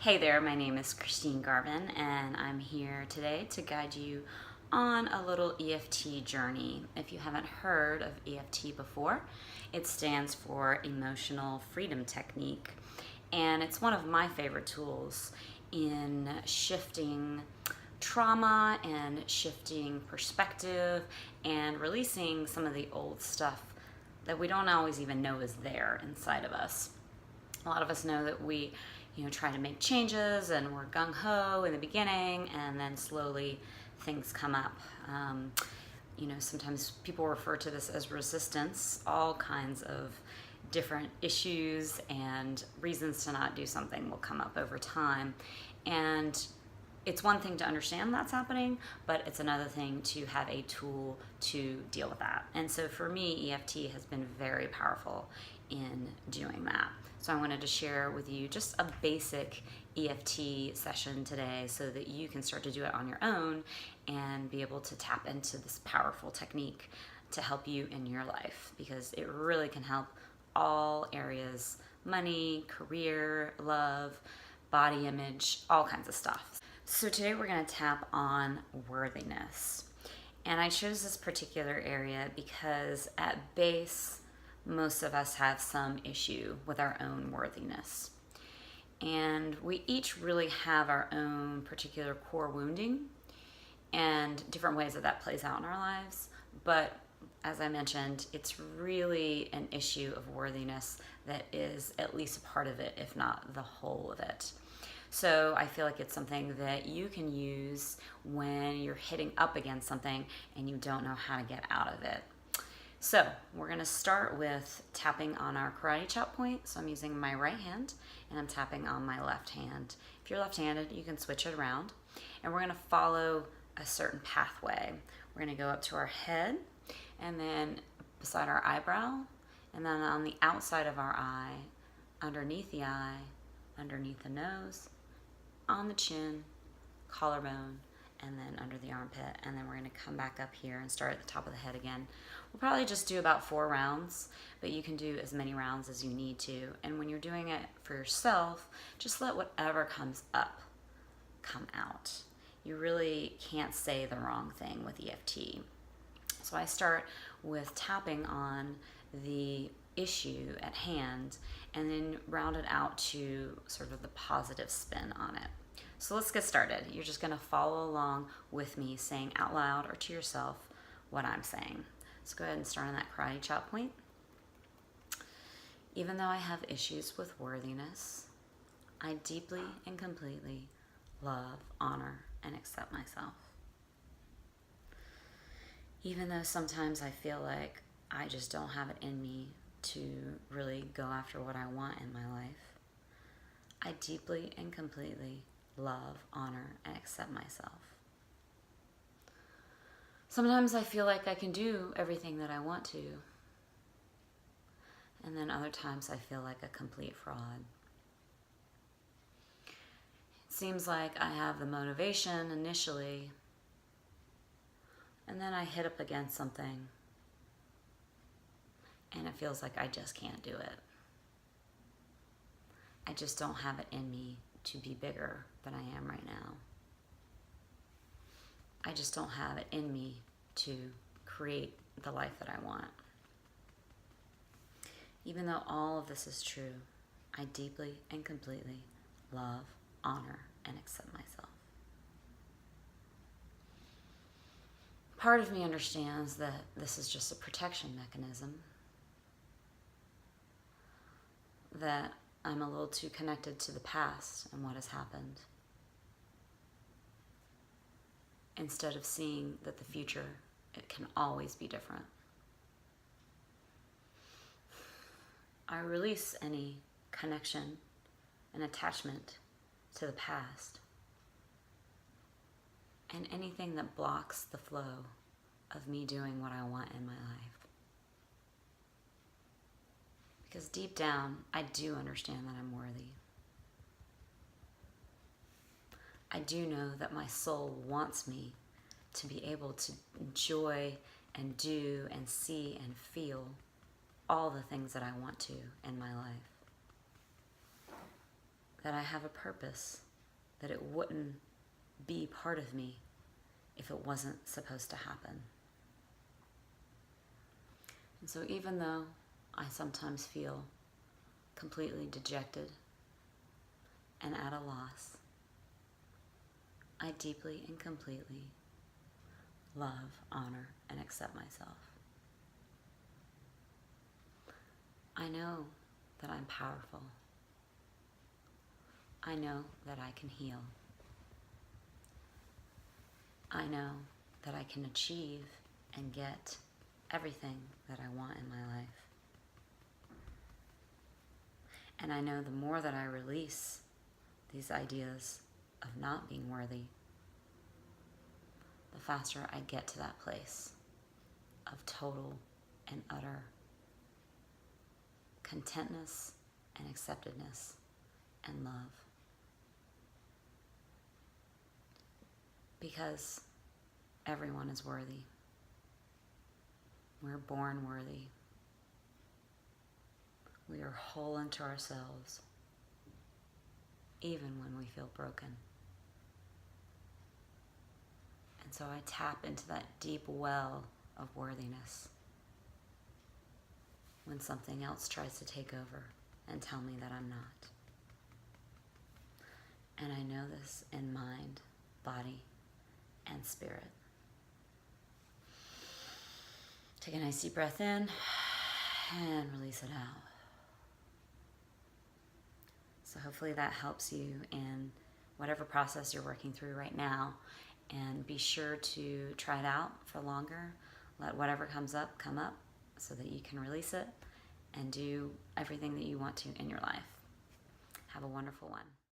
Hey there, my name is Christine Garvin, and I'm here today to guide you on a little EFT journey. If you haven't heard of EFT before, it stands for Emotional Freedom Technique, and it's one of my favorite tools in shifting trauma and shifting perspective and releasing some of the old stuff that we don't always even know is there inside of us. A lot of us know that we try to make changes and we're gung-ho in the beginning, and then slowly things come up. Sometimes people refer to this as resistance. All kinds of different issues and reasons to not do something will come up over time. And it's one thing to understand that's happening, but it's another thing to have a tool to deal with that. And so for me, EFT has been very powerful in doing that. So I wanted to share with you just a basic EFT session today so that you can start to do it on your own and be able to tap into this powerful technique to help you in your life, because it really can help all areas: money, career, love, body image, all kinds of stuff. So today we're going to tap on worthiness. And I chose this particular area because at base, most of us have some issue with our own worthiness. And we each really have our own particular core wounding and different ways that plays out in our lives. But as I mentioned, it's really an issue of worthiness that is at least a part of it, if not the whole of it. So I feel like it's something that you can use when you're hitting up against something and you don't know how to get out of it. So we're going to start with tapping on our karate chop point. So I'm using my right hand and I'm tapping on my left hand. If you're left-handed, you can switch it around. And we're going to follow a certain pathway. We're going to go up to our head and then beside our eyebrow, and then on the outside of our eye, underneath the eye, underneath the nose, on the chin, collarbone, and then under the armpit. And then we're going to come back up here and start at the top of the head again. We'll probably just do about 4 rounds, but you can do as many rounds as you need to. And when you're doing it for yourself, just let whatever comes up come out. You really can't say the wrong thing with EFT. So I start with tapping on the issue at hand and then round it out to sort of the positive spin on it. So let's get started. You're just going to follow along with me, saying out loud or to yourself what I'm saying. Let's go ahead and start on that karate chop point. Even though I have issues with worthiness, I deeply and completely love, honor, and accept myself. Even though sometimes I feel like I just don't have it in me to really go after what I want in my life, I deeply and completely love, honor, and accept myself. Sometimes I feel like I can do everything that I want to, and then other times I feel like a complete fraud. It seems like I have the motivation initially, and then I hit up against something, and it feels like I just can't do it. I just don't have it in me to be bigger than I am right now. I just don't have it in me to create the life that I want. Even though all of this is true, I deeply and completely love, honor, and accept myself. Part of me understands that this is just a protection mechanism, that I'm a little too connected to the past and what has happened, instead of seeing that the future, it can always be different. I release any connection and attachment to the past and anything that blocks the flow of me doing what I want in my life. Because deep down, I do understand that I'm worthy. I do know that my soul wants me to be able to enjoy and do and see and feel all the things that I want to in my life. that I have a purpose, that it wouldn't be part of me if it wasn't supposed to happen. And so even though I sometimes feel completely dejected and at a loss, I deeply and completely love, honor, and accept myself. I know that I'm powerful. I know that I can heal. I know that I can achieve and get everything that I want in my life. And I know the more that I release these ideas of not being worthy, the faster I get to that place of total and utter contentness and acceptedness and love. Because everyone is worthy. We're born worthy. We are whole unto ourselves, even when we feel broken. And so I tap into that deep well of worthiness when something else tries to take over and tell me that I'm not. And I know this in mind, body, and spirit. Take a nice deep breath in and release it out. So hopefully that helps you in whatever process you're working through right now. And be sure to try it out for longer. Let whatever comes up come up so that you can release it and do everything that you want to in your life. Have a wonderful one.